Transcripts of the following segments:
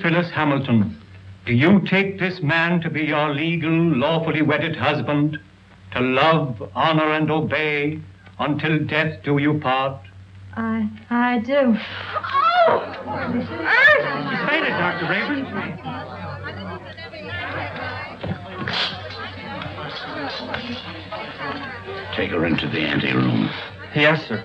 Phyllis Hamilton, do you take this man to be your legal, lawfully wedded husband, to love, honor, and obey, until death do you part? I do. Oh! She's fainted, Dr. Rayburn. Take her into the anteroom. Yes, sir.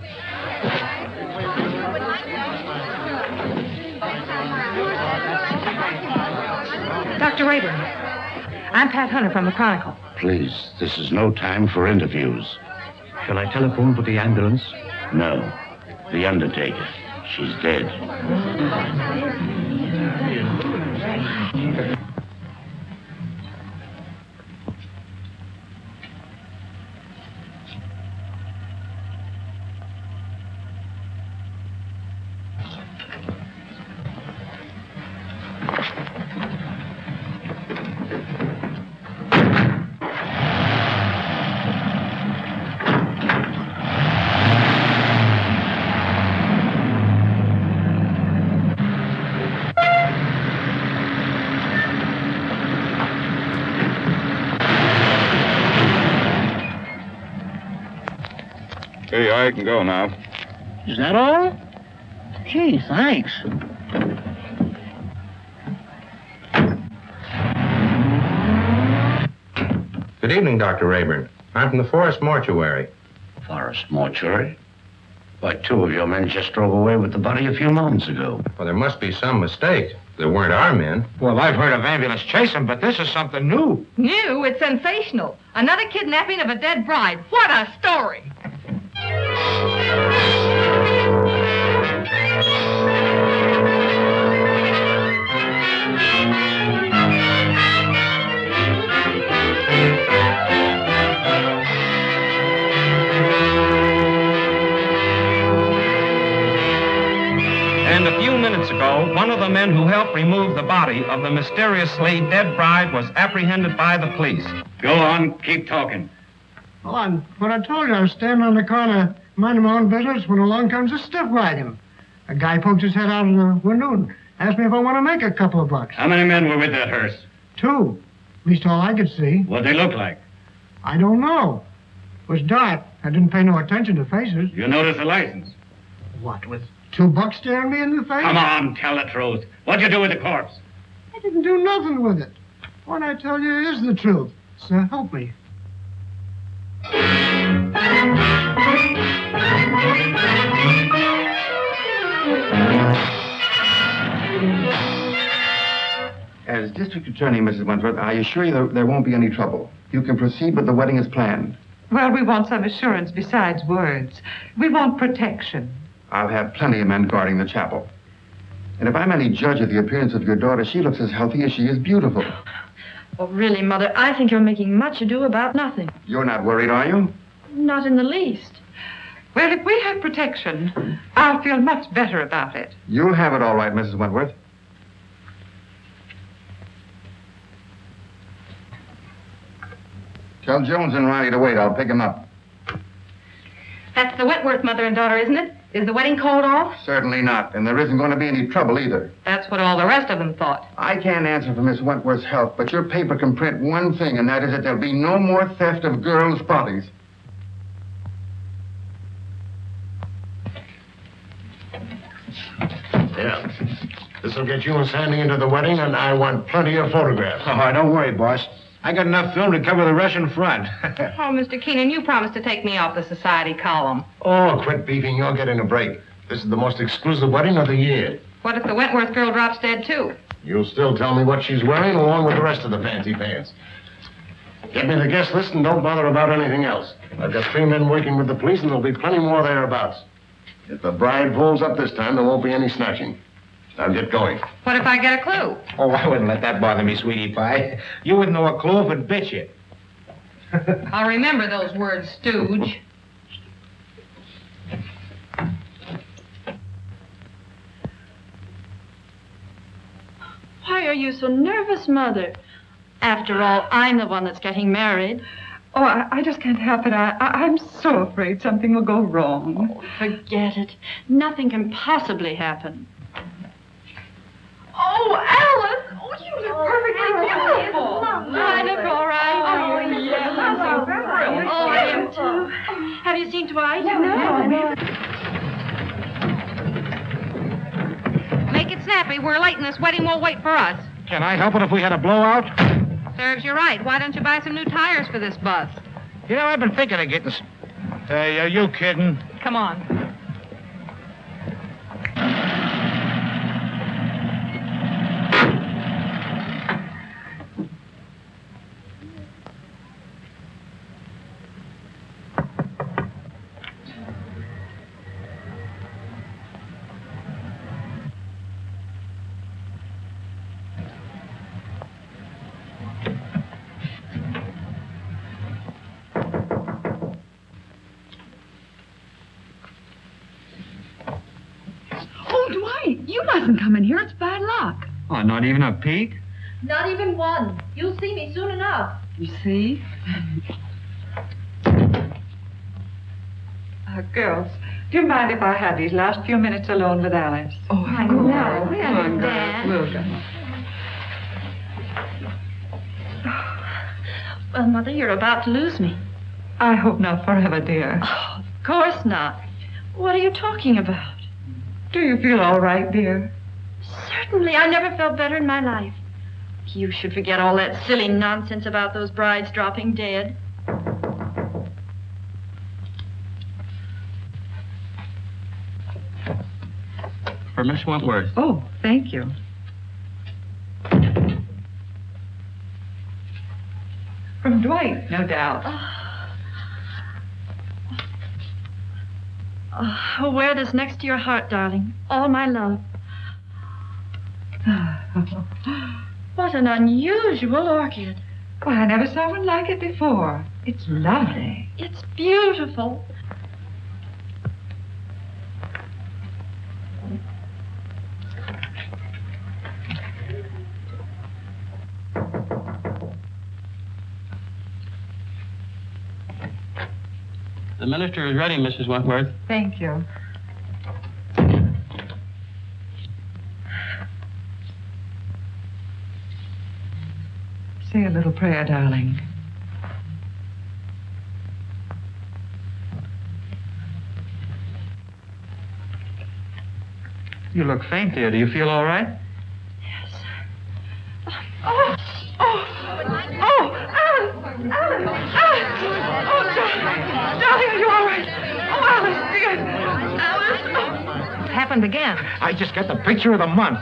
Dr. Rayburn, I'm Pat Hunter from the Chronicle. Please, this is no time for interviews. Shall I telephone for the ambulance? No. The undertaker. She's dead. Hey, I can go now. Is that all? Gee, thanks. Good evening, Dr. Rayburn. I'm from the Forest Mortuary. Forest Mortuary? Why, two of your men just drove away with the body a few moments ago. Well, there must be some mistake. They weren't our men. Well, I've heard of ambulance chasing, but this is something new. New? It's sensational. Another kidnapping of a dead bride. What a story! And a few minutes ago, one of the men who helped remove the body of the mysteriously dead bride was apprehended by the police. Go on, keep talking. Well, I told you, I was standing on the corner, minding my own business, when along comes a stiff wagon. A guy poked his head out of the window and asked me if I want to make a couple of bucks. How many men were with that hearse? 2. At least all I could see. What'd they look like? I don't know. It was dark. I didn't pay no attention to faces. You notice the license? What, with 2 bucks staring me in the face? Come on, tell the truth. What'd you do with the corpse? I didn't do nothing with it. What I tell you is the truth. So help me. As District Attorney, Mrs. Wentworth, I assure you there won't be any trouble. You can proceed with the wedding as planned. Well, we want some assurance besides words. We want protection. I'll have plenty of men guarding the chapel. And if I'm any judge of the appearance of your daughter, she looks as healthy as she is beautiful. Oh, really, Mother, I think you're making much ado about nothing. You're not worried, are you? Not in the least. Well, if we have protection, I'll feel much better about it. You'll have it all right, Mrs. Wentworth. Tell Jones and Riley to wait. I'll pick him up. That's the Wentworth mother and daughter, isn't it? Is the wedding called off? Certainly not. And there isn't going to be any trouble either. That's what all the rest of them thought. I can't answer for Miss Wentworth's health, but your paper can print one thing, and that is that there'll be no more theft of girls' bodies. Yeah. This'll get you and Sandy into the wedding, and I want plenty of photographs. Oh, don't worry, boss. I got enough film to cover the Russian front. Oh, Mr. Keenan, you promised to take me off the society column. Oh, quit beefing. You're getting a break. This is the most exclusive wedding of the year. What if the Wentworth girl drops dead, too? You'll still tell me what she's wearing, along with the rest of the fancy pants. Get me the guest list and don't bother about anything else. I've got 3 men working with the police, and there'll be plenty more thereabouts. If the bride pulls up this time, there won't be any snatching. Now get going. What if I get a clue? Oh, I wouldn't let that bother me, sweetie pie. You wouldn't know a clue if it bit you. I'll remember those words, stooge. Why are you so nervous, Mother? After all, I'm the one that's getting married. Oh, I just can't help it. I'm so afraid something will go wrong. Oh, forget it. Nothing can possibly happen. Oh, Happy. We're late and this wedding won't wait for us. Can I help it if we had a blowout? Serves you right. Why don't you buy some new tires for this bus? You know, I've been thinking of getting... Hey, are you kidding? Come on. You mustn't come in here. It's bad luck. Oh, not even a peek? Not even one. You'll see me soon enough. You see? Girls, do you mind if I had these last few minutes alone with Alice? Oh, I know. We Come on, girls. understand. We'll go. Well, Mother, you're about to lose me. I hope not forever, dear. Oh, of course not. What are you talking about? Do you feel all right, dear? Certainly. I never felt better in my life. You should forget all that silly nonsense about those brides dropping dead. For Miss Wentworth. Oh, thank you. From Dwight, no doubt. Oh, wear this next to your heart, darling. All my love. What an unusual orchid. Well, I never saw one like it before. It's lovely. It's beautiful. The minister is ready, Mrs. Wentworth. Thank you. Say a little prayer, darling. You look faint, dear. Do you feel all right? Oh, Alice! Oh, darling, are you all right? Oh, Alice, dear. Alice! It happened again. I just got the picture of the month.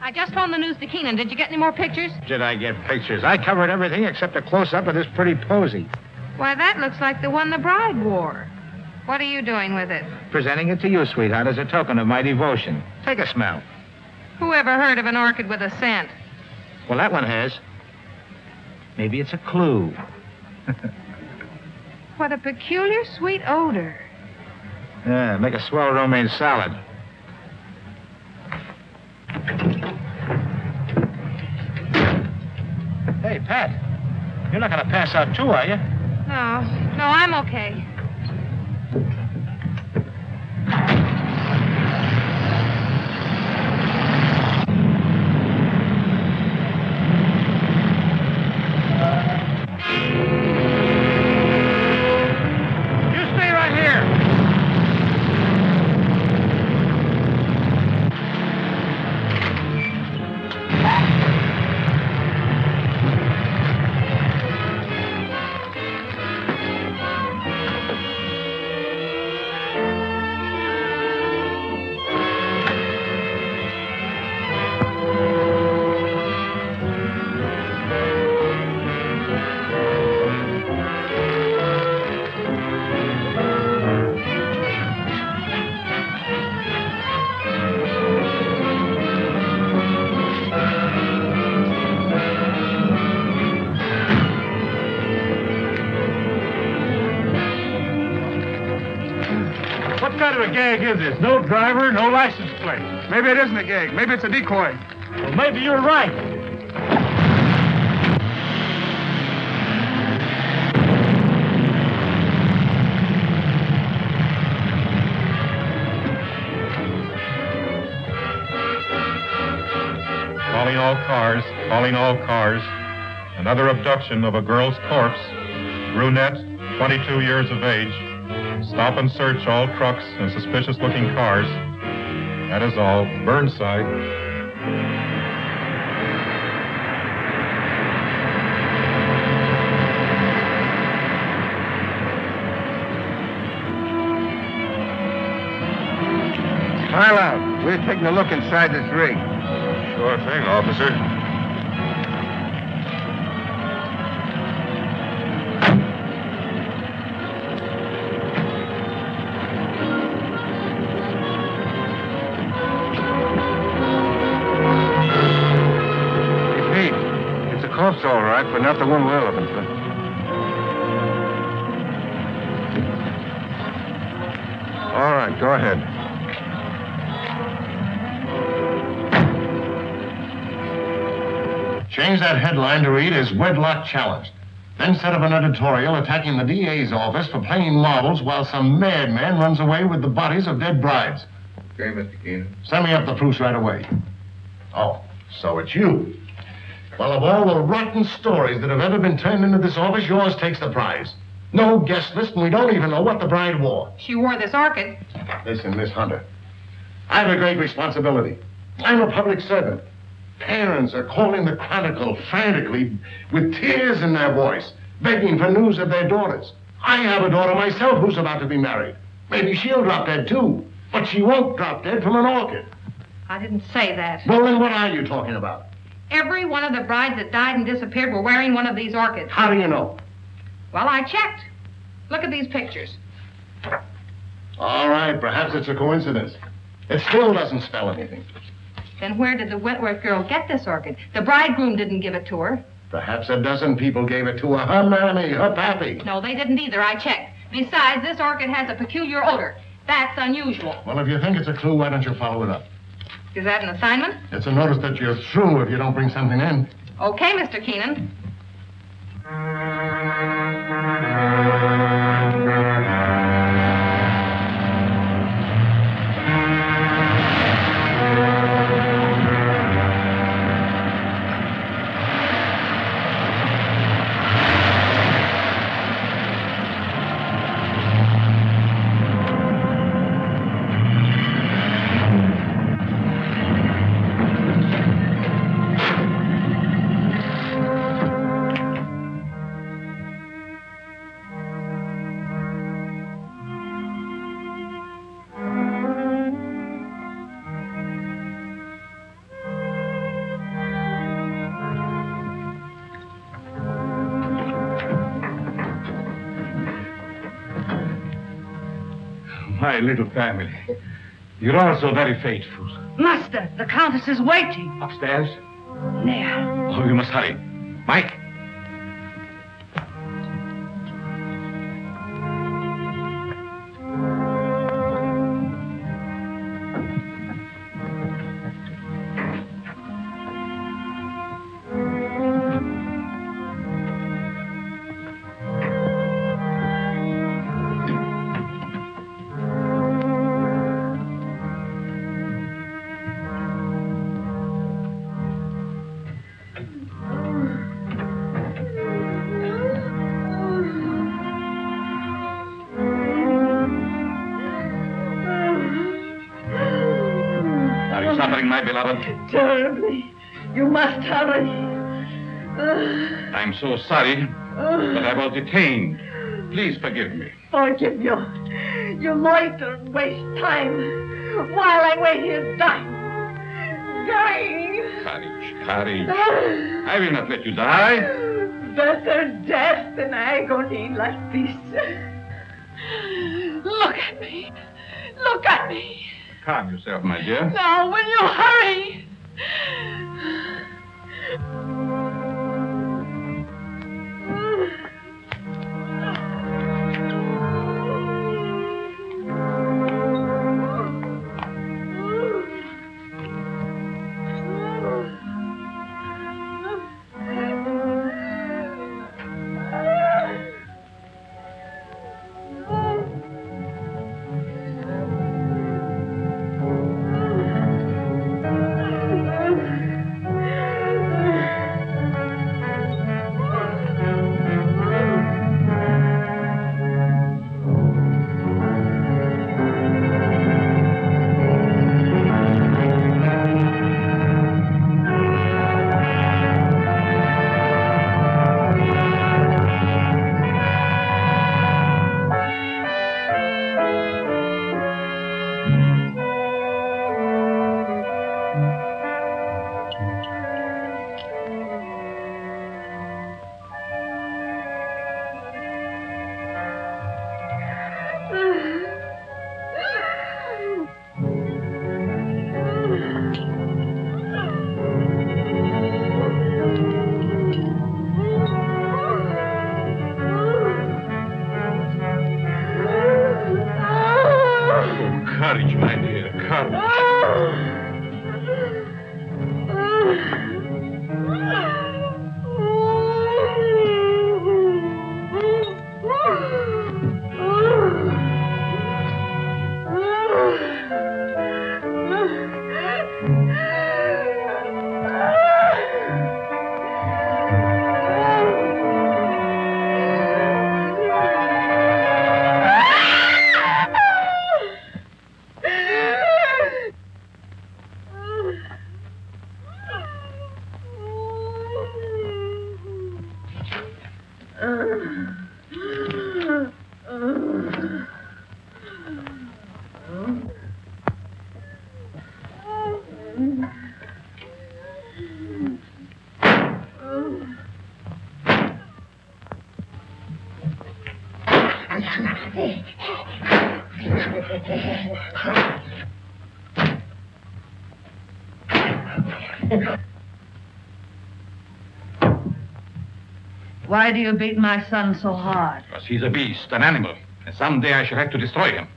I just phoned the news to Keenan. Did you get any more pictures? Did I get pictures? I covered everything except a close-up of this pretty posy. Why, that looks like the one the bride wore. What are you doing with it? Presenting it to you, sweetheart, as a token of my devotion. Take a smell. Who ever heard of an orchid with a scent? Well, that one has. Maybe it's a clue. What a peculiar sweet odor. Yeah, make a swell romaine salad. Hey, Pat, you're not going to pass out too, are you? No, I'm okay. You stay right here. of a gag is this? No driver, no license plate. Maybe it isn't a gag. Maybe it's a decoy. Well, maybe you're right. Calling all cars, calling all cars. Another abduction of a girl's corpse. Brunette, 22 years of age. Stop and search all trucks and suspicious-looking cars. That is all. Burnside. Smile out. We're taking a look inside this rig. Sure thing, officer. Corpse, all right, but not the one we're looking for. All right, go ahead. Change that headline to read as wedlock challenged. Then set up an editorial attacking the DA's office for playing marbles while some madman runs away with the bodies of dead brides. Okay, Mr. Keenan. Send me up the proofs right away. Oh, so it's you. Well, of all the rotten stories that have ever been turned into this office, yours takes the prize. No guest list, and we don't even know what the bride wore. She wore this orchid. Listen, Miss Hunter. I have a great responsibility. I'm a public servant. Parents are calling the Chronicle frantically with tears in their voice, begging for news of their daughters. I have a daughter myself who's about to be married. Maybe she'll drop dead, too. But she won't drop dead from an orchid. I didn't say that. Well, then what are you talking about? Every one of the brides that died and disappeared were wearing one of these orchids. How do you know? Well, I checked. Look at these pictures. All right, perhaps it's a coincidence. It still doesn't spell anything. Then where did the Wentworth girl get this orchid? The bridegroom didn't give it to her. Perhaps a dozen people gave it to her. Her mammy, her pappy. No, they didn't either. I checked. Besides, this orchid has a peculiar odor. That's unusual. Well, if you think it's a clue, why don't you follow it up? Is that an assignment? It's a notice that you're through if you don't bring something in. Okay, Mr. Keenan. My little family. You're all so very faithful. Master, the Countess is waiting. Upstairs? There. Oh, you must hurry. Mike? Suffering, my beloved? Terribly. You must hurry. I'm so sorry that I was detained. Please forgive me. Forgive you. You loiter and waste time while I wait here dying. Dying. Courage. I will not let you die. Better death than agony like this. Look at me. Look at me. Calm yourself, my dear. Now, will you hurry? Why do you beat my son so hard? Because he's a beast, an animal, and someday I shall have to destroy him.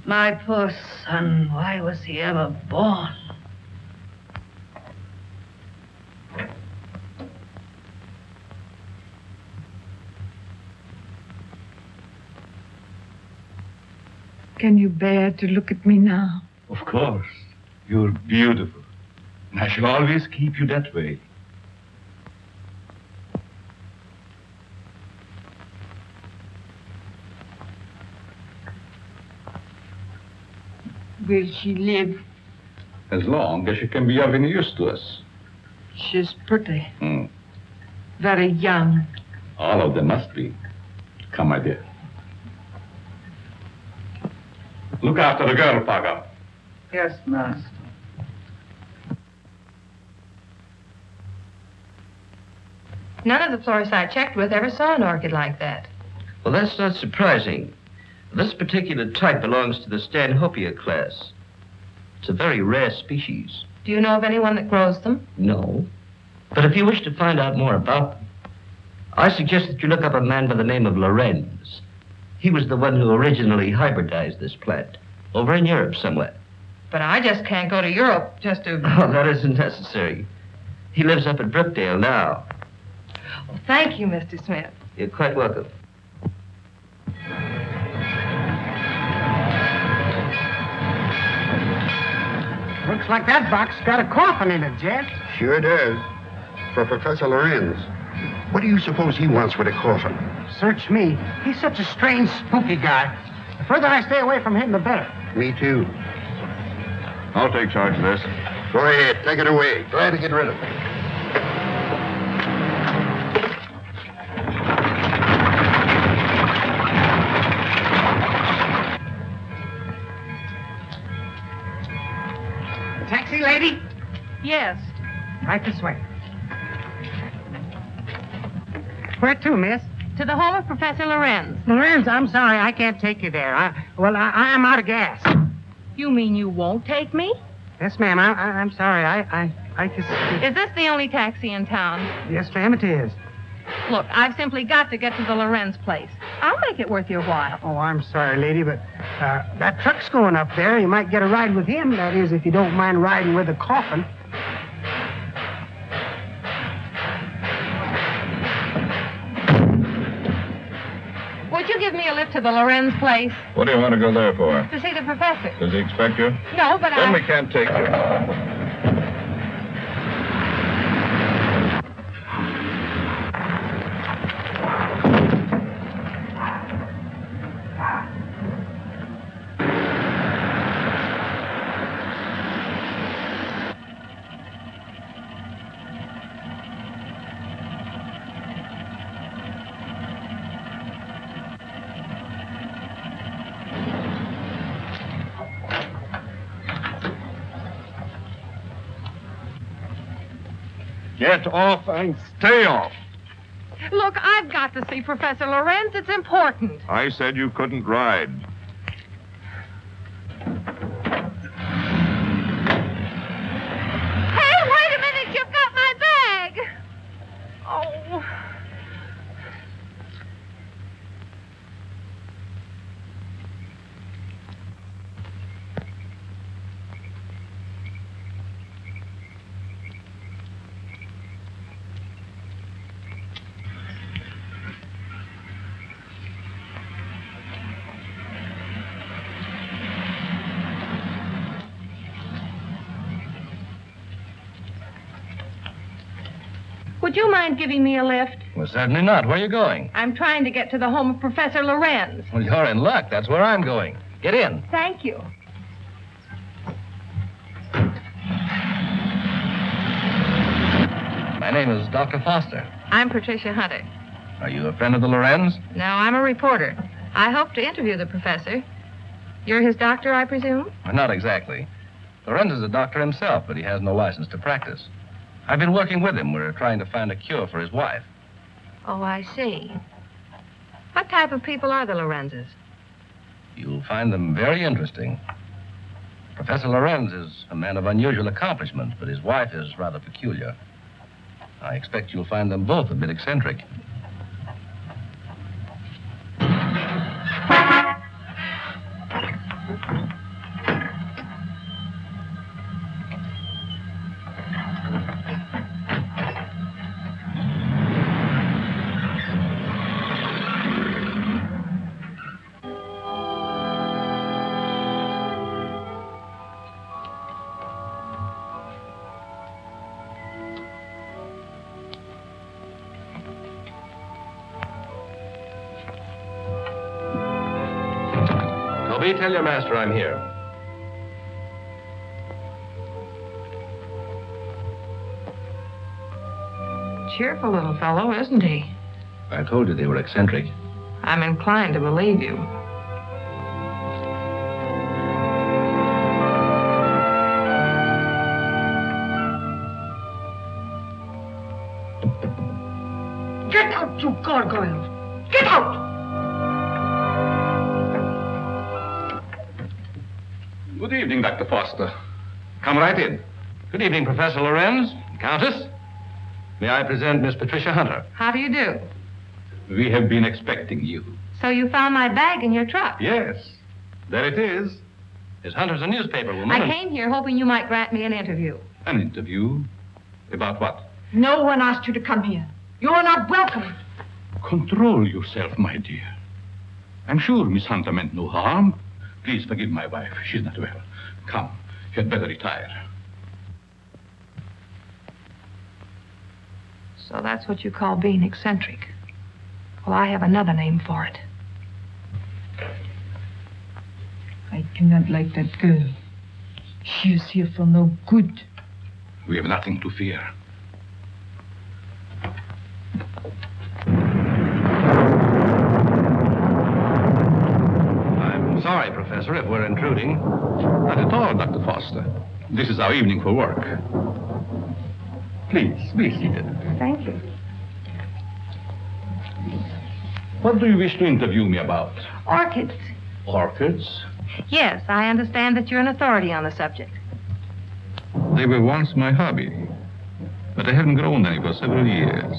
My poor son, why was he ever born? Can you bear to look at me now? Of course. You're beautiful. And I shall always keep you that way. Will she live? As long as she can be of any use to us. She's pretty. Very young. All of them must be. Come, my dear. Look after the girl, Paga. Yes, master. None of the florists I checked with ever saw an orchid like that. Well, that's not surprising. This particular type belongs to the Stanhopea class. It's a very rare species. Do you know of anyone that grows them? No. But if you wish to find out more about them, I suggest that you look up a man by the name of Lorenz. He was the one who originally hybridized this plant, over in Europe somewhere. But I just can't go to Europe just to... Oh, that isn't necessary. He lives up at Brookdale now. Well, thank you, Mr. Smith. You're quite welcome. Looks like that box got a coffin in it, Jet. Sure does. For Professor Lorenz. What do you suppose he wants with a coffin? Search me. He's such a strange, spooky guy. The further I stay away from him, the better. Me too. I'll take charge of this. Go ahead, take it away. Glad to get rid of it. Taxi, lady? Yes. Right this way. Where to, miss? To the home of Professor Lorenz. Lorenz, I'm sorry, I can't take you there. I'm out of gas. You mean you won't take me? Yes, ma'am, I'm sorry. I just... Is this the only taxi in town? Yes, ma'am, it is. Look, I've simply got to get to the Lorenz place. I'll make it worth your while. Oh, I'm sorry, lady, but that truck's going up there. You might get a ride with him, that is, if you don't mind riding with a coffin. Would you give me a lift to the Lorenz place? What do you want to go there for? To see the professor. Does he expect you? No, but Then we can't take you. Get off and stay off. Look, I've got to see Professor Lorenz. It's important. I said you couldn't ride. Hey, wait a minute. You've got my bag. Oh. Would you mind giving me a lift? Well, certainly not. Where are you going? I'm trying to get to the home of Professor Lorenz. Well, you're in luck. That's where I'm going. Get in. Thank you. My name is Dr. Foster. I'm Patricia Hunter. Are you a friend of the Lorenz? No, I'm a reporter. I hope to interview the professor. You're his doctor, I presume? Well, not exactly. Lorenz is a doctor himself, but he has no license to practice. I've been working with him. We're trying to find a cure for his wife. Oh, I see. What type of people are the Lorenzes? You'll find them very interesting. Professor Lorenz is a man of unusual accomplishments, but his wife is rather peculiar. I expect you'll find them both a bit eccentric. Toby, tell your master I'm here. Cheerful little fellow, isn't he? I told you they were eccentric. I'm inclined to believe you. Get out, you gargoyles! Get out! Good evening, Dr. Foster. Come right in. Good evening, Professor Lorenz. Countess. May I present Miss Patricia Hunter? How do you do? We have been expecting you. So you found my bag in your truck? Yes. There it is. Miss Hunter's a newspaper woman. I came here hoping you might grant me an interview. An interview? About what? No one asked you to come here. You are not welcome. Control yourself, my dear. I'm sure Miss Hunter meant no harm. Please forgive my wife. She's not well. Come, you had better retire. So that's what you call being eccentric. Well, I have another name for it. I cannot like that girl. She is here for no good. We have nothing to fear. I'm sorry, Professor, if we're intruding. Not at all, Dr. Foster. This is our evening for work. Please, be seated. Thank you. What do you wish to interview me about? Orchids. Orchids? Yes, I understand that you're an authority on the subject. They were once my hobby, but I haven't grown any for several years.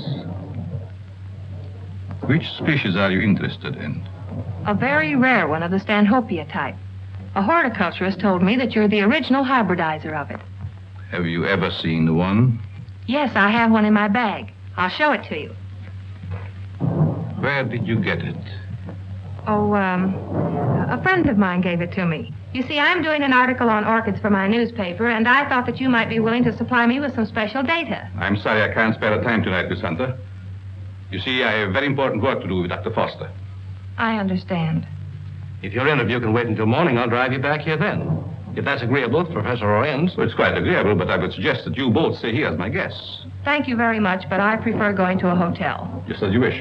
Which species are you interested in? A very rare one of the Stanhopea type. A horticulturist told me that you're the original hybridizer of it. Have you ever seen one? Yes, I have one in my bag. I'll show it to you. Where did you get it? Oh, a friend of mine gave it to me. You see, I'm doing an article on orchids for my newspaper, and I thought that you might be willing to supply me with some special data. I'm sorry I can't spare the time tonight, Miss Hunter. You see, I have very important work to do with Dr. Foster. I understand. If your interview can wait until morning, I'll drive you back here then. If that's agreeable to Professor Lorenz. Well, it's quite agreeable, but I would suggest that you both stay here as my guests. Thank you very much, but I prefer going to a hotel. Just as you wish.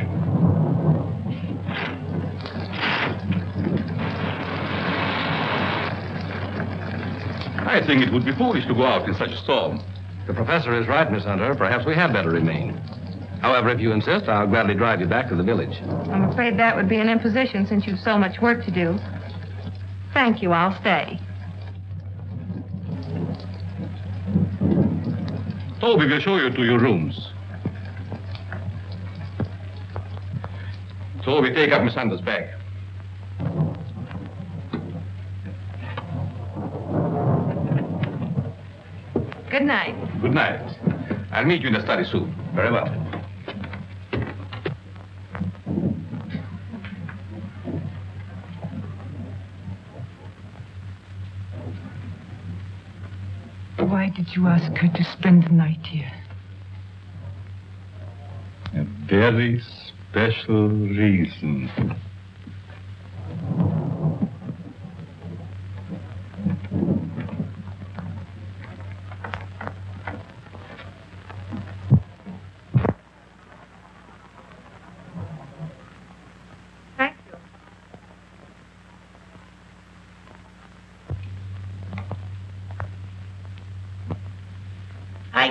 I think it would be foolish to go out in such a storm. The professor is right, Miss Hunter. Perhaps we had better remain. However, if you insist, I'll gladly drive you back to the village. I'm afraid that would be an imposition since you've so much work to do. Thank you, I'll stay. Toby will show you to your rooms. Toby, take up Miss Hunter's bag. Good night. Good night. I'll meet you in the study soon. Very well. Why did you ask her to spend the night here? A very special reason.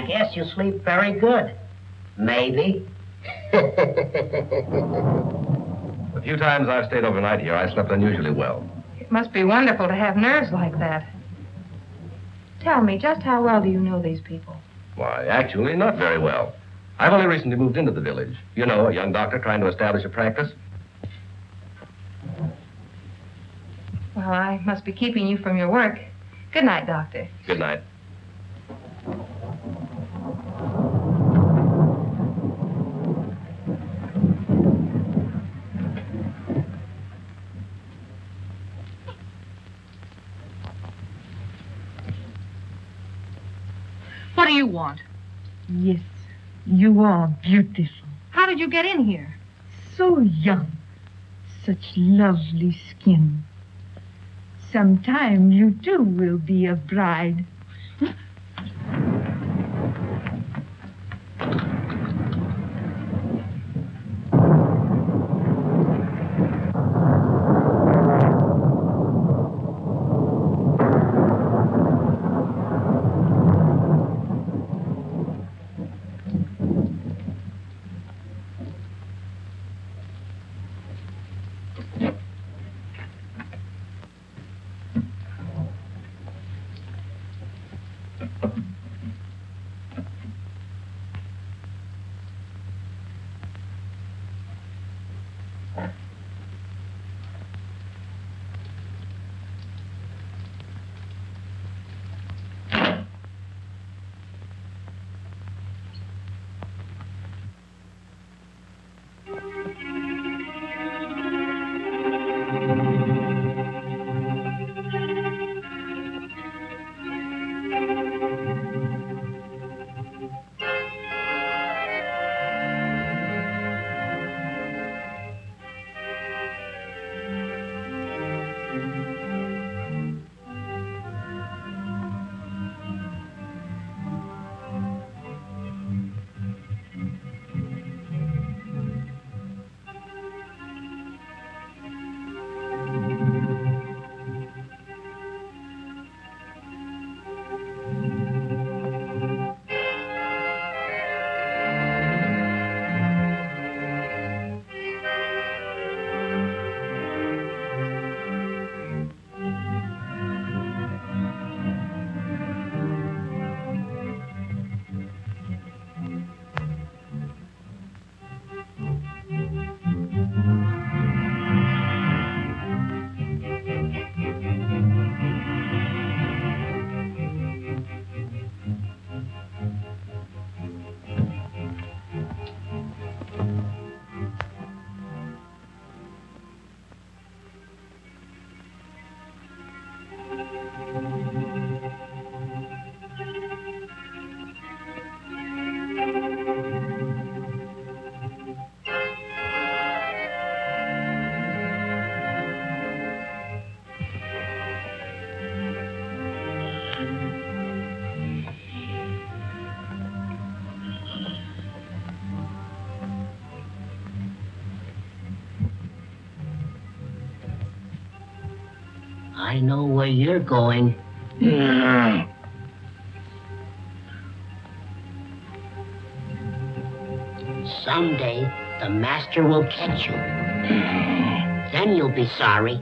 guess you sleep very good. Maybe. The few times I've stayed overnight here, I slept unusually well. It must be wonderful to have nerves like that. Tell me, just how well do you know these people? Why, actually, not very well. I've only recently moved into the village. You know, a young doctor trying to establish a practice. Well, I must be keeping you from your work. Good night, Doctor. Good night. What do you want? Yes, you are beautiful. How did you get in here? So young. Such lovely skin. Sometime you too will be a bride. I know where you're going. Someday, the master will catch you. Then you'll be sorry.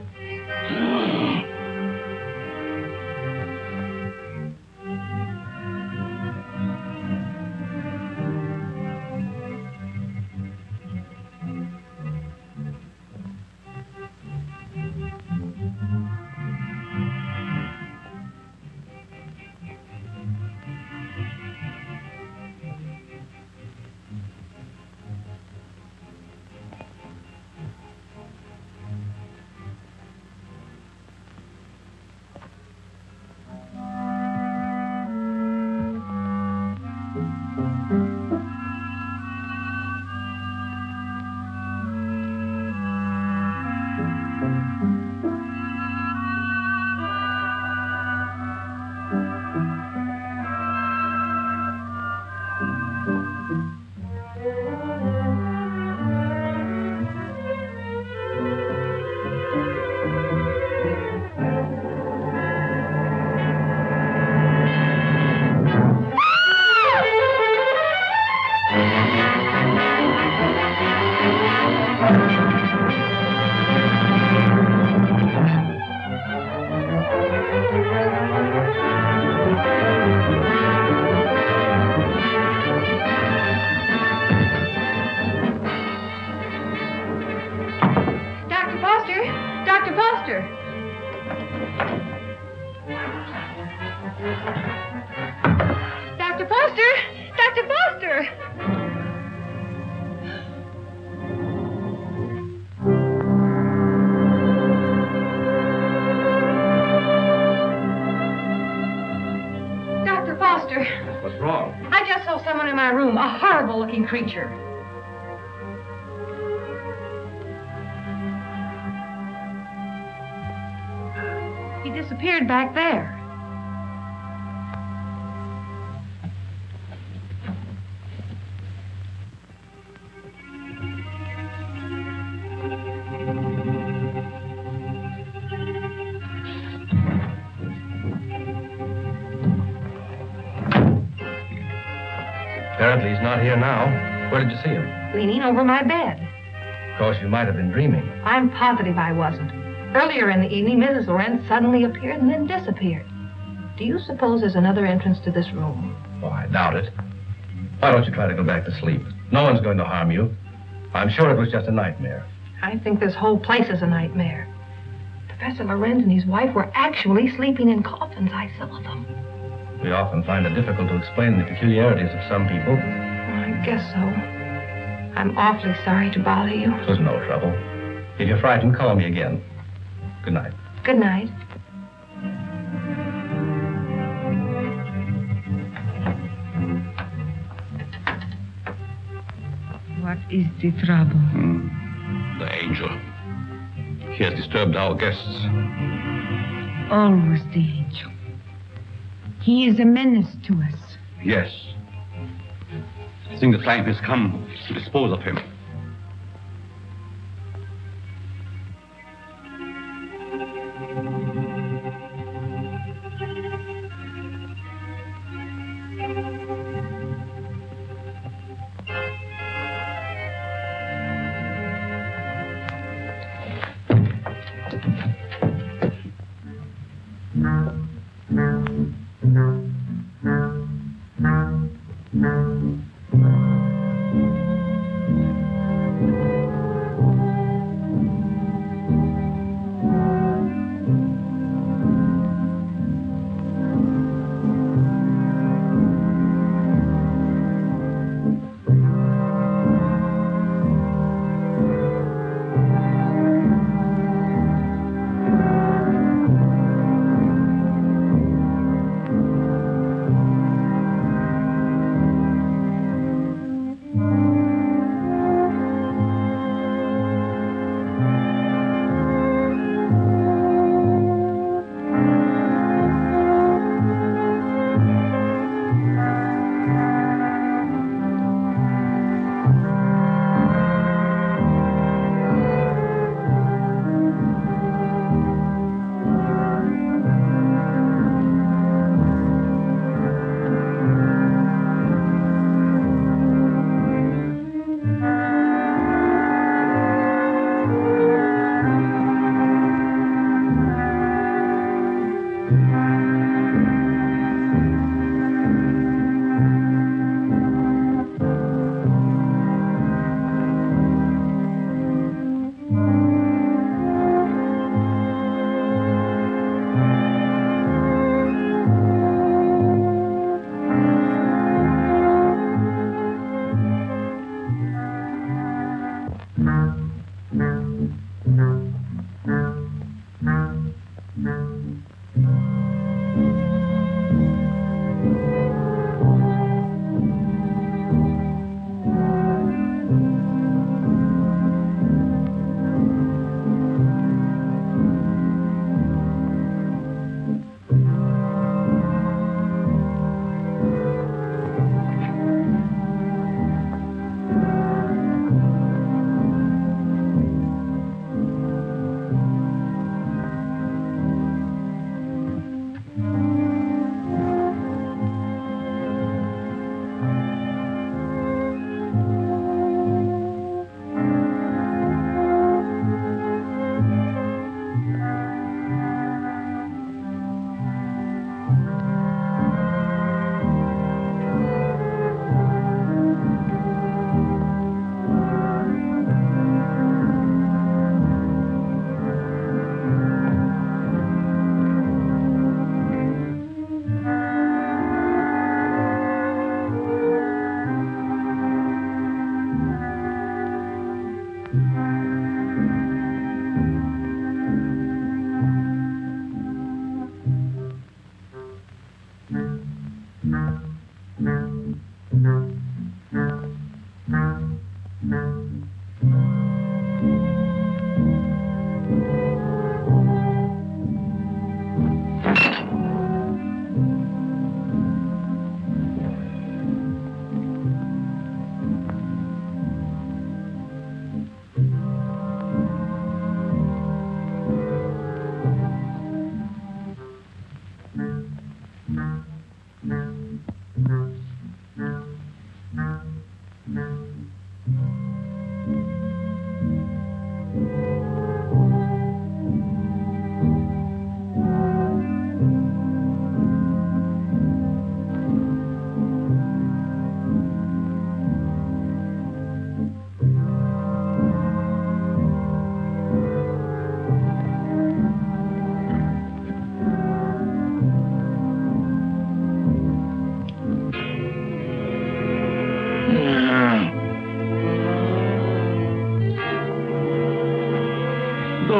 in my room, a horrible-looking creature. He disappeared back there. Apparently he's not here now. Where did you see him? Leaning over my bed. Of course, you might have been dreaming. I'm positive I wasn't. Earlier in the evening, Mrs. Lorenz suddenly appeared and then disappeared. Do you suppose there's another entrance to this room? Oh, I doubt it. Why don't you try to go back to sleep? No one's going to harm you. I'm sure it was just a nightmare. I think this whole place is a nightmare. Professor Lorenz and his wife were actually sleeping in coffins. I saw them. We often find it difficult to explain the peculiarities of some people. I guess so. I'm awfully sorry to bother you. It was no trouble. If you're frightened, call me again. Good night. Good night. What is the trouble? The angel. He has disturbed our guests. Always the angel. He is a menace to us. Yes. I think the time has come to dispose of him.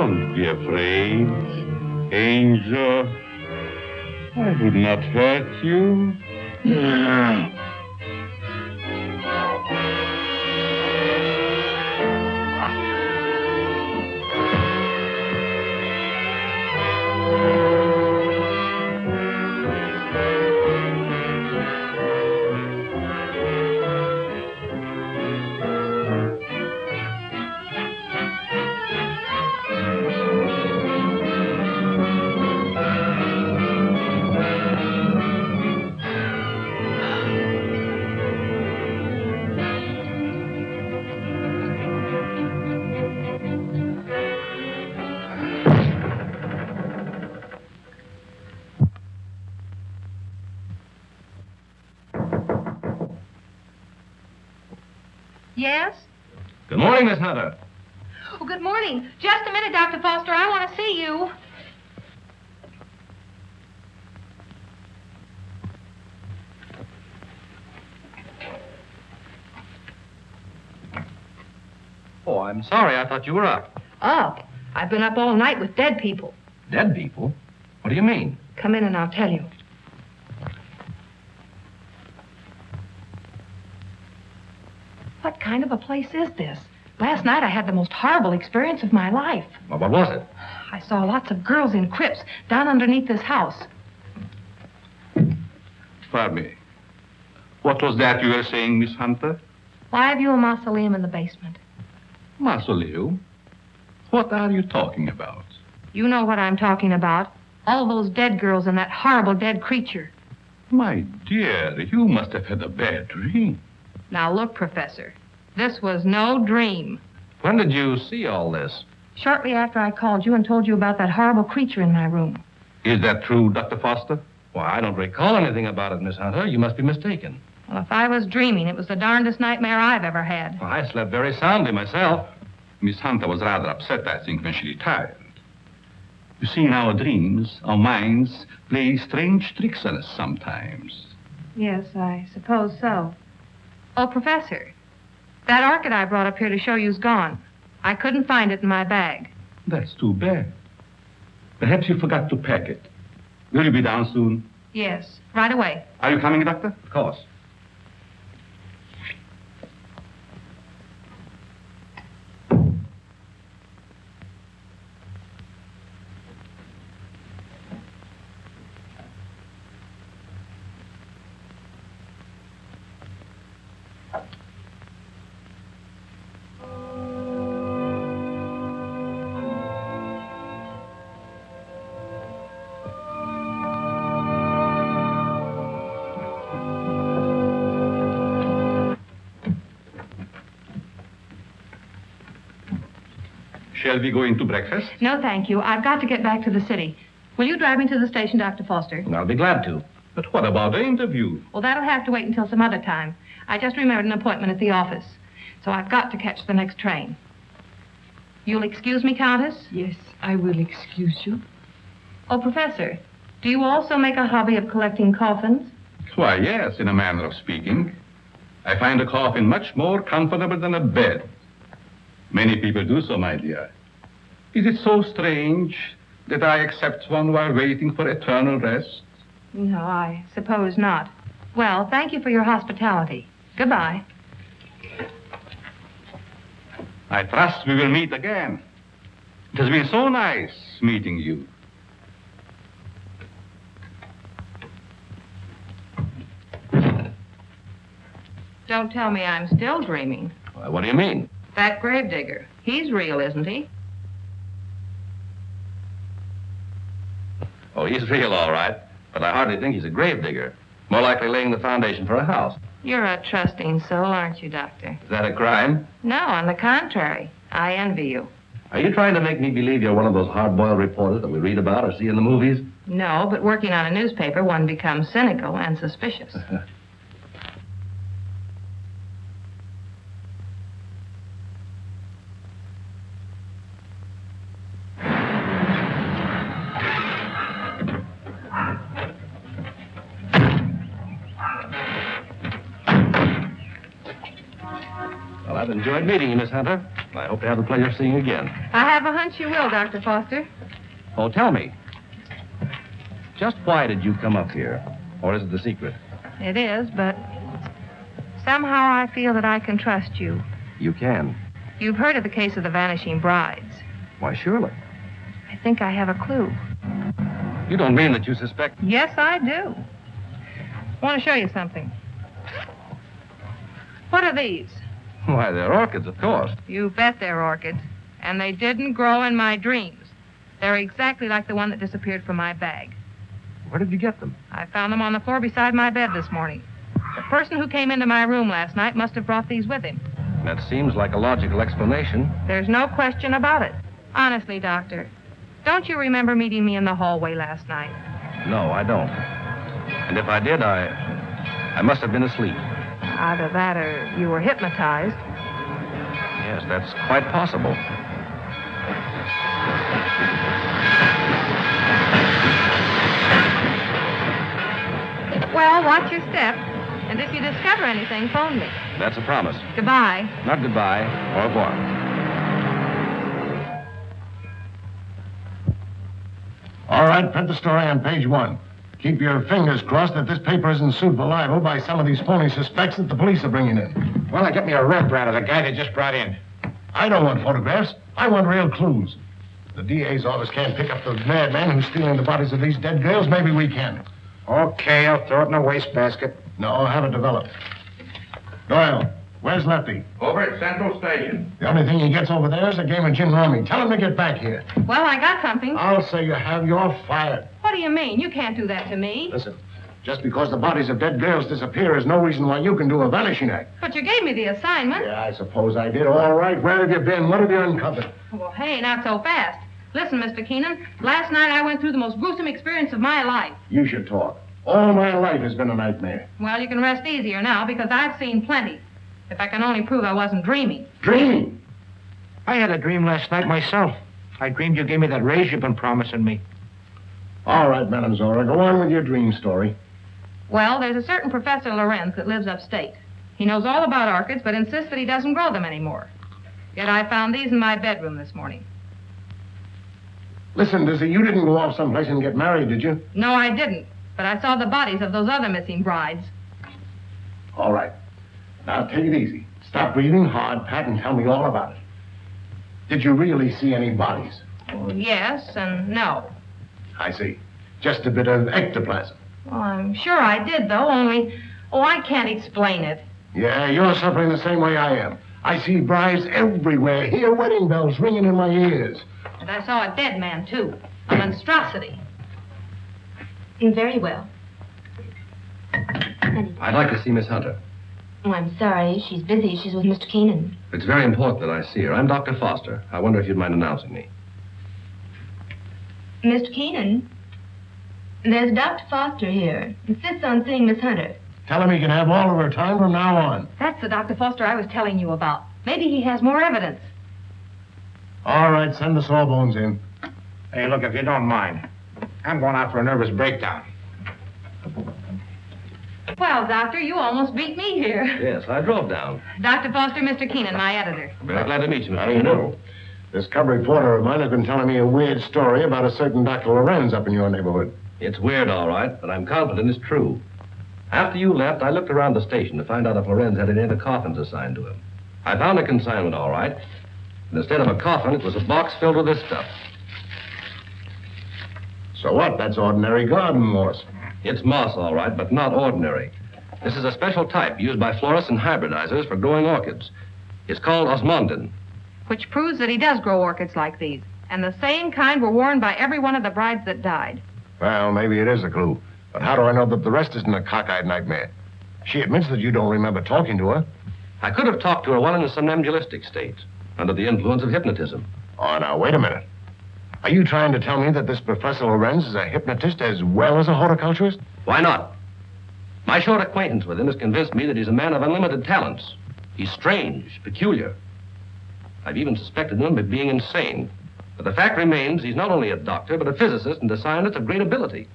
Don't be afraid, Angel. I would not hurt you. Yes? Good morning, Miss Hunter. Oh, good morning. Just a minute, Dr. Foster. I want to see you. Oh, I'm sorry. I thought you were up. Up? I've been up all night with dead people. Dead people? What do you mean? Come in and I'll tell you. What kind of a place is this? Last night I had the most horrible experience of my life. Well, what was it? I saw lots of girls in crypts down underneath this house. Pardon me. What was that you were saying, Miss Hunter? Why have you a mausoleum in the basement? Mausoleum? What are you talking about? You know what I'm talking about. All those dead girls and that horrible dead creature. My dear, you must have had a bad dream. Now look, Professor, this was no dream. When did you see all this? Shortly after I called you and told you about that horrible creature in my room. Is that true, Dr. Foster? Why, I don't recall anything about it, Miss Hunter. You must be mistaken. Well, if I was dreaming, it was the darndest nightmare I've ever had. Well, I slept very soundly myself. Miss Hunter was rather upset, I think, when she retired. You see, in our dreams, our minds play strange tricks on us sometimes. Yes, I suppose so. Oh, Professor, that orchid I brought up here to show you's gone. I couldn't find it in my bag. That's too bad. Perhaps you forgot to pack it. Will you be down soon? Yes, right away. Are you coming, Doctor? Of course. Shall we go into breakfast? No, thank you. I've got to get back to the city. Will you drive me to the station, Dr. Foster? I'll be glad to. But what about the interview? Well, that'll have to wait until some other time. I just remembered an appointment at the office. So I've got to catch the next train. You'll excuse me, Countess? Yes, I will excuse you. Oh, Professor, do you also make a hobby of collecting coffins? Why, yes, in a manner of speaking. I find a coffin much more comfortable than a bed. Many people do so, my dear. Is it so strange that I accept one while waiting for eternal rest? No, I suppose not. Well, thank you for your hospitality. Goodbye. I trust we will meet again. It has been so nice meeting you. Don't tell me I'm still dreaming. Why, what do you mean? That gravedigger. He's real, isn't he? Oh, he's real, all right. But I hardly think he's a gravedigger. More likely laying the foundation for a house. You're a trusting soul, aren't you, Doctor? Is that a crime? No, on the contrary. I envy you. Are you trying to make me believe you're one of those hard-boiled reporters that we read about or see in the movies? No, but working on a newspaper, one becomes cynical and suspicious. Well, I've enjoyed meeting you, Miss Hunter. I hope to have the pleasure of seeing you again. I have a hunch you will, Dr. Foster. Oh, tell me. Just why did you come up here? Or is it the secret? It is, but somehow I feel that I can trust you. You can. You've heard of the case of the vanishing brides. Why, surely. I think I have a clue. You don't mean that you suspect... Yes, I do. I want to show you something. What are these? Why, they're orchids, of course. You bet they're orchids. And they didn't grow in my dreams. They're exactly like the one that disappeared from my bag. Where did you get them? I found them on the floor beside my bed this morning. The person who came into my room last night must have brought these with him. That seems like a logical explanation. There's no question about it. Honestly, Doctor, don't you remember meeting me in the hallway last night? No, I don't. And if I did, I must have been asleep. Either that or you were hypnotized. Yes, that's quite possible. Well, watch your step. And if you discover anything, phone me. That's a promise. Goodbye. Not goodbye. Au revoir. All right, print the story on page 1. Keep your fingers crossed that this paper isn't sued for libel by some of these phony suspects that the police are bringing in. Well, get me a reprint of the guy they just brought in. I don't want photographs. I want real clues. The DA's office can't pick up the madman who's stealing the bodies of these dead girls. Maybe we can. Okay, I'll throw it in a wastebasket. No, have it developed. Doyle, where's Lefty? Over at Central Station. The only thing he gets over there is a game of gin rummy. Tell him to get back here. Well, I got something. I'll say you have. You're fired. What do you mean? You can't do that to me. Listen, just because the bodies of dead girls disappear is no reason why you can do a vanishing act. But you gave me the assignment. Yeah, I suppose I did. All right, where have you been? What have you uncovered? Well, hey, not so fast. Listen, Mr. Keenan, last night I went through the most gruesome experience of my life. You should talk. All my life has been a nightmare. Well, you can rest easier now because I've seen plenty. If I can only prove I wasn't dreaming. Dreaming? I had a dream last night myself. I dreamed you gave me that raise you've been promising me. All right, Madame Zora, go on with your dream story. Well, there's a certain Professor Lorenz that lives upstate. He knows all about orchids, but insists that he doesn't grow them anymore. Yet I found these in my bedroom this morning. Listen, Dizzy, you didn't go off someplace and get married, did you? No, I didn't. But I saw the bodies of those other missing brides. All right. Now, take it easy. Stop breathing hard, Pat, and tell me all about it. Did you really see any bodies? Well, yes and no. I see. Just a bit of ectoplasm. Well, I'm sure I did, though, only... Oh, I can't explain it. Yeah, you're suffering the same way I am. I see brides everywhere. Hear wedding bells ringing in my ears. And I saw a dead man, too. A monstrosity. Very well. I'd like to see Miss Hunter. Oh, I'm sorry. She's busy. She's with Mr. Keenan. It's very important that I see her. I'm Dr. Foster. I wonder if you'd mind announcing me. Mr. Keenan, there's Dr. Foster here. Insists on seeing Miss Hunter. Tell him he can have all of her time from now on. That's the Dr. Foster I was telling you about. Maybe he has more evidence. All right, send the sawbones in. Hey, look, if you don't mind, I'm going out for a nervous breakdown. Well, Doctor, you almost beat me here. Yes, I drove down. Dr. Foster, Mr. Keenan, my editor. Very glad to meet you, Mr. How do you know? This cub reporter of mine has been telling me a weird story about a certain Dr. Lorenz up in your neighborhood. It's weird, all right, but I'm confident it's true. After you left, I looked around the station to find out if Lorenz had any of the coffins assigned to him. I found a consignment, all right. And instead of a coffin, it was a box filled with this stuff. So what? That's ordinary garden moss. It's moss, all right, but not ordinary. This is a special type used by florists and hybridizers for growing orchids. It's called osmundin. Which proves that he does grow orchids like these. And the same kind were worn by every one of the brides that died. Well, maybe it is a clue. But how do I know that the rest isn't a cockeyed nightmare? She admits that you don't remember talking to her. I could have talked to her while in a somnambulistic state, under the influence of hypnotism. Oh, now, wait a minute. Are you trying to tell me that this Professor Lorenz is a hypnotist as well as a horticulturist? Why not? My short acquaintance with him has convinced me that he's a man of unlimited talents. He's strange, peculiar. I've even suspected him of being insane. But the fact remains he's not only a doctor, but a physicist and a scientist of great ability.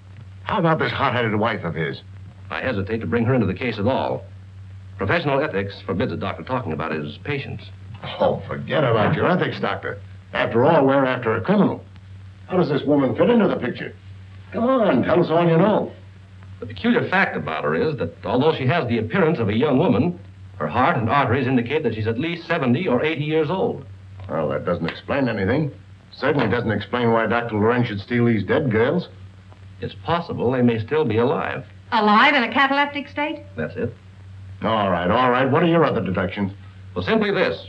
How about this hot-headed wife of his? I hesitate to bring her into the case at all. Professional ethics forbids a doctor talking about his patients. Oh, forget about your ethics, Doctor. After all, we're after a criminal. How does this woman fit into the picture? Come on, tell us all you know. The peculiar fact about her is that although she has the appearance of a young woman, her heart and arteries indicate that she's at least 70 or 80 years old. Well, that doesn't explain anything. Certainly doesn't explain why Dr. Lorenz should steal these dead girls. It's possible they may still be alive. Alive in a cataleptic state? That's it. All right. What are your other deductions? Well, simply this.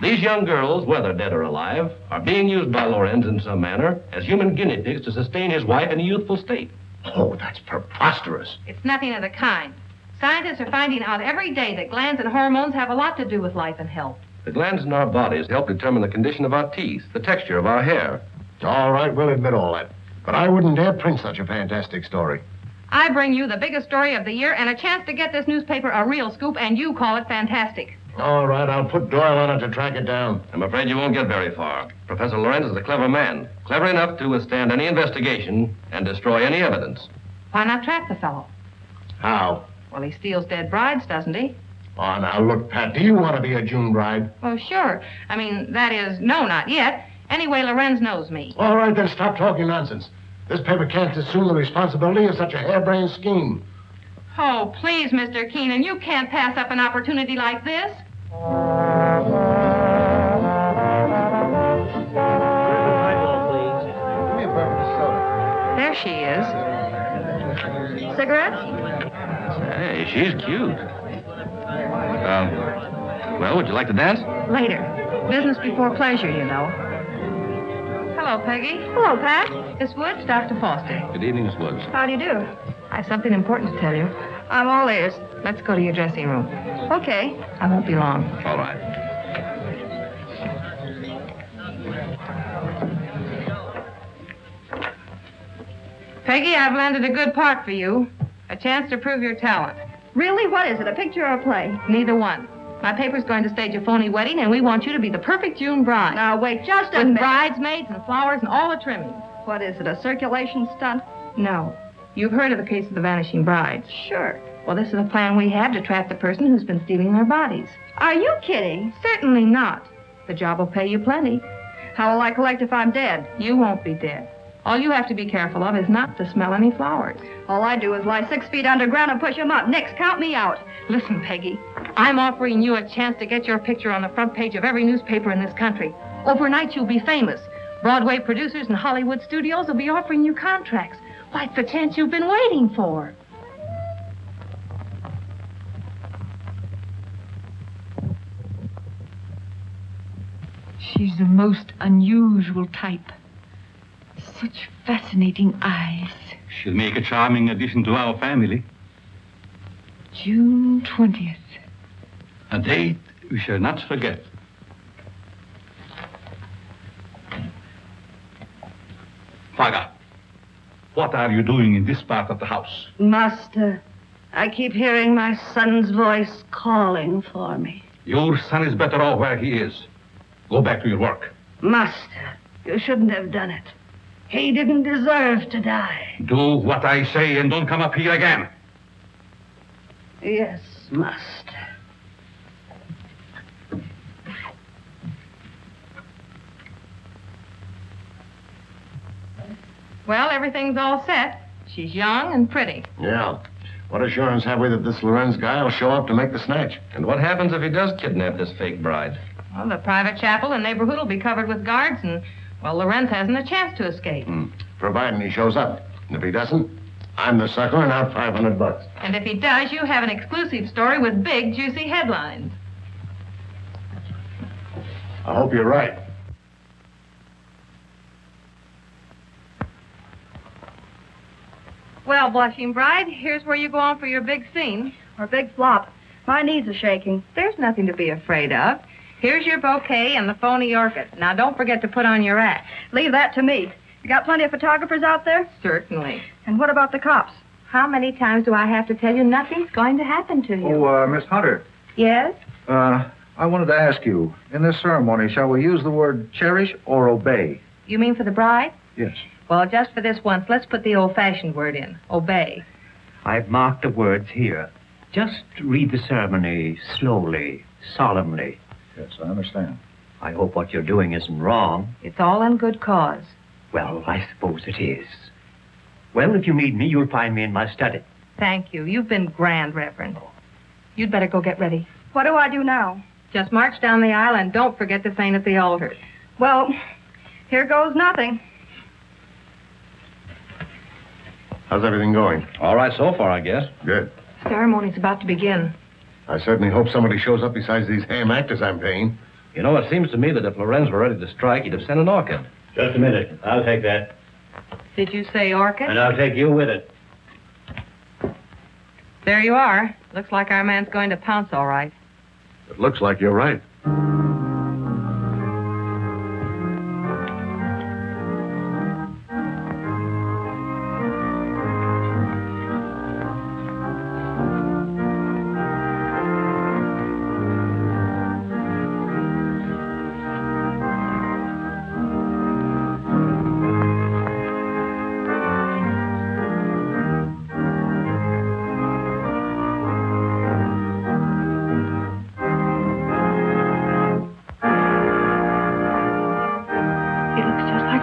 These young girls, whether dead or alive, are being used by Lorenz in some manner as human guinea pigs to sustain his wife in a youthful state. Oh, that's preposterous. It's nothing of the kind. Scientists are finding out every day that glands and hormones have a lot to do with life and health. The glands in our bodies help determine the condition of our teeth, the texture of our hair. All right, we'll admit all that. But I wouldn't dare print such a fantastic story. I bring you the biggest story of the year and a chance to get this newspaper a real scoop, and you call it fantastic. All right, I'll put Doyle on it to track it down. I'm afraid you won't get very far. Professor Lorenz is a clever man, clever enough to withstand any investigation and destroy any evidence. Why not trap the fellow? How? Well, he steals dead brides, doesn't he? Oh, now, look, Pat, do you want to be a June bride? Oh, sure. I mean, that is, no, not yet. Anyway, Lorenz knows me. All right, then stop talking nonsense. This paper can't assume the responsibility of such a harebrained scheme. Oh, please, Mr. Keenan, you can't pass up an opportunity like this. There she is. Cigarettes? Hey, she's cute. Well, would you like to dance? Later. Business before pleasure, you know. Hello, Peggy. Hello, Pat. Miss Woods, Dr. Foster. Good evening, Miss Woods. How do you do? I have something important to tell you. I'm all ears. Let's go to your dressing room. Okay. I won't be long. All right. Peggy, I've landed a good part for you. A chance to prove your talent. Really? What is it, a picture or a play? Neither one. My paper's going to stage a phony wedding, and we want you to be the perfect June bride. Now, wait just a With minute. bridesmaids and flowers and all the trimmings. What is it, a circulation stunt? No. You've heard of the case of the vanishing brides. Sure. Well, this is a plan we have to trap the person who's been stealing their bodies. Are you kidding? Certainly not. The job will pay you plenty. How will I collect if I'm dead? You won't be dead. All you have to be careful of is not to smell any flowers. All I do is lie 6 feet underground and push them up. Nix, count me out. Listen, Peggy, I'm offering you a chance to get your picture on the front page of every newspaper in this country. Overnight, you'll be famous. Broadway producers and Hollywood studios will be offering you contracts. Why, it's the chance you've been waiting for. She's the most unusual type. Such fascinating eyes. She'll make a charming addition to our family. June 20th. A date we shall not forget. Faga, what are you doing in this part of the house? Master, I keep hearing my son's voice calling for me. Your son is better off where he is. Go back to your work. Master, you shouldn't have done it. He didn't deserve to die. Do what I say and don't come up here again. Yes, master. Well, everything's all set. She's young and pretty. Yeah. What assurance have we that this Lorenz guy will show up to make the snatch? And what happens if he does kidnap this fake bride? Well, the private chapel and neighborhood will be covered with guards, and, well, Lorenz hasn't a chance to escape. Providing he shows up. And if he doesn't, I'm the sucker and out $500. And if he does, you have an exclusive story with big, juicy headlines. I hope you're right. Well, blushing bride, here's where you go on for your big scene. Or big flop. My knees are shaking. There's nothing to be afraid of. Here's your bouquet and the phony orchid. Now, don't forget to put on your act. Leave that to me. You got plenty of photographers out there? Certainly. And what about the cops? How many times do I have to tell you nothing's going to happen to you? Oh, Miss Hunter. Yes? I wanted to ask you, in this ceremony, shall we use the word cherish or obey? You mean for the bride? Yes. Well, just for this once, let's put the old-fashioned word in. Obey. I've marked the words here. Just read the ceremony slowly, solemnly. Yes, I understand. I hope what you're doing isn't wrong. It's all in good cause. Well, I suppose it is. Well, if you need me, you'll find me in my study. Thank you. You've been grand, Reverend. You'd better go get ready. What do I do now? Just march down the aisle and don't forget to faint at the altar. Well, here goes nothing. How's everything going? All right so far, I guess. Good. Ceremony's about to begin. I certainly hope somebody shows up besides these ham actors I'm paying. You know, it seems to me that if Lorenz were ready to strike, he'd have sent an orchid. Just a minute. I'll take that. Did you say orchid? And I'll take you with it. There you are. Looks like our man's going to pounce all right. It looks like you're right.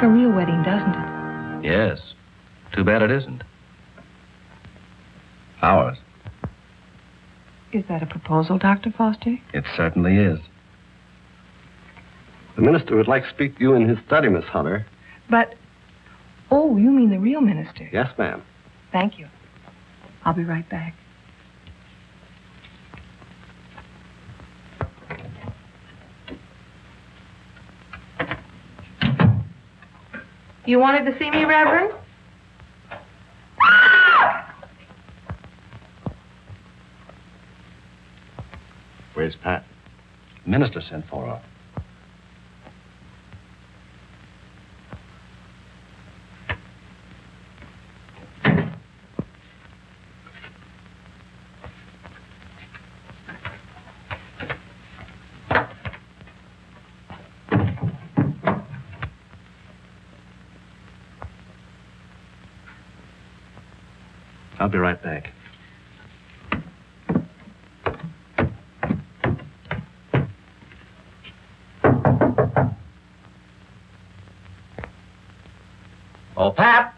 A real wedding, doesn't it? Yes. Too bad it isn't. Ours. Is that a proposal, Dr. Foster? It certainly is. The minister would like to speak to you in his study, Miss Hunter. But, oh, you mean the real minister? Yes, ma'am. Thank you. I'll be right back. You wanted to see me, Reverend? Where's Pat? The minister sent for her. I'll be right back. Oh, Pap!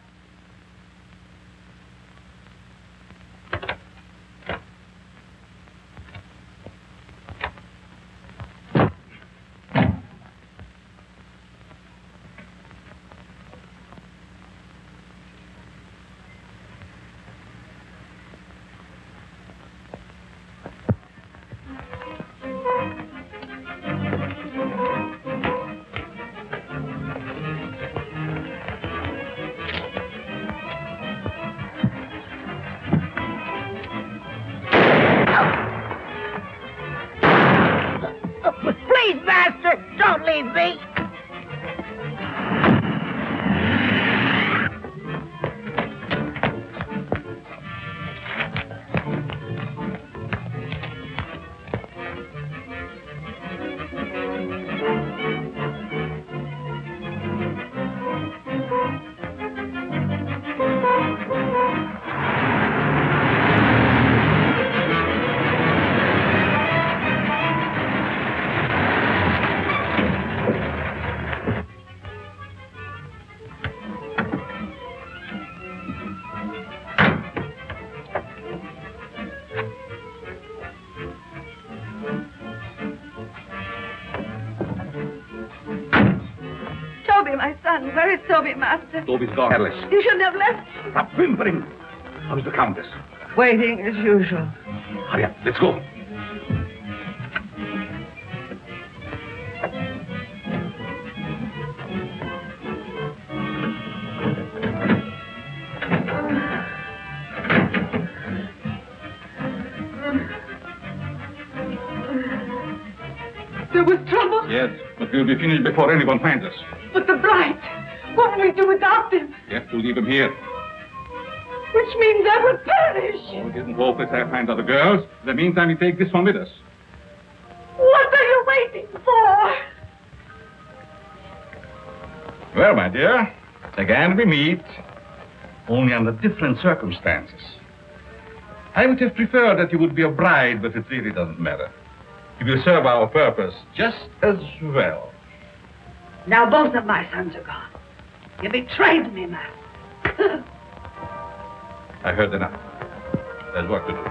Please, Master, don't leave me. Toby, my son. Where is Toby, Master? Toby's gone. Alice, You shouldn't have left. stop whimpering. How's the Countess? Waiting as usual. Hurry up, let's go. There was trouble. Yes, but we'll be finished before anyone finds us. But the bride. What will we do without them? We have to leave him here. Which means I will perish. Oh, it isn't hopeless I find other girls. In the meantime, we take this one with us. What are you waiting for? Well, my dear, again we meet, only under different circumstances. I would have preferred that you would be a bride, but it really doesn't matter. It will serve our purpose just as well. Now both of my sons are gone. You betrayed me, Master. I heard enough. There's work to do.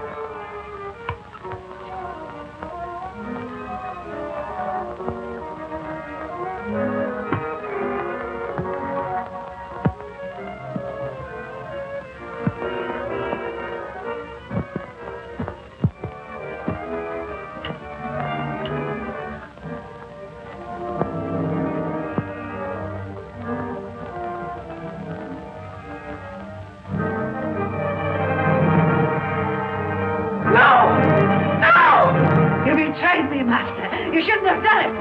You shouldn't have done it.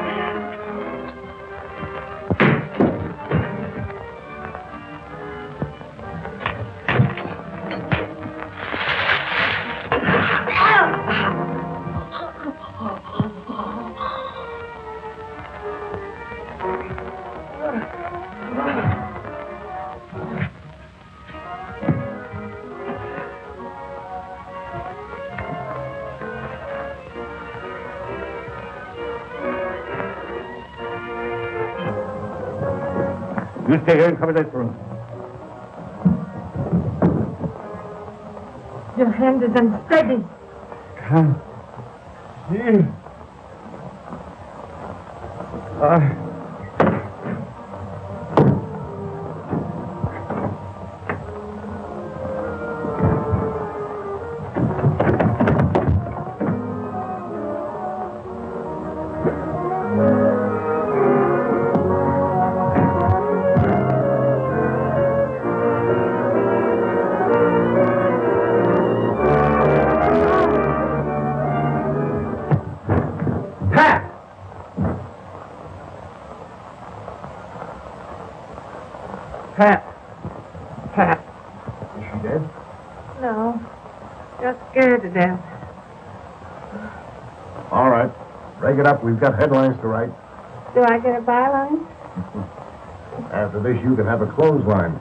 You stay here and cover that room. Your hand is unsteady. Come here. Pat. Is she dead? No. Just scared to death. All right. Break it up. We've got headlines to write. Do I get a byline? After this, you can have a clothesline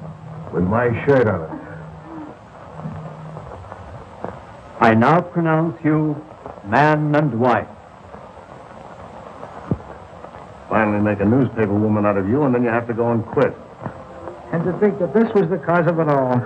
with my shirt on it. I now pronounce you man and wife. Finally make a newspaper woman out of you, and then you have to go and quit. And to think that this was the cause of it all.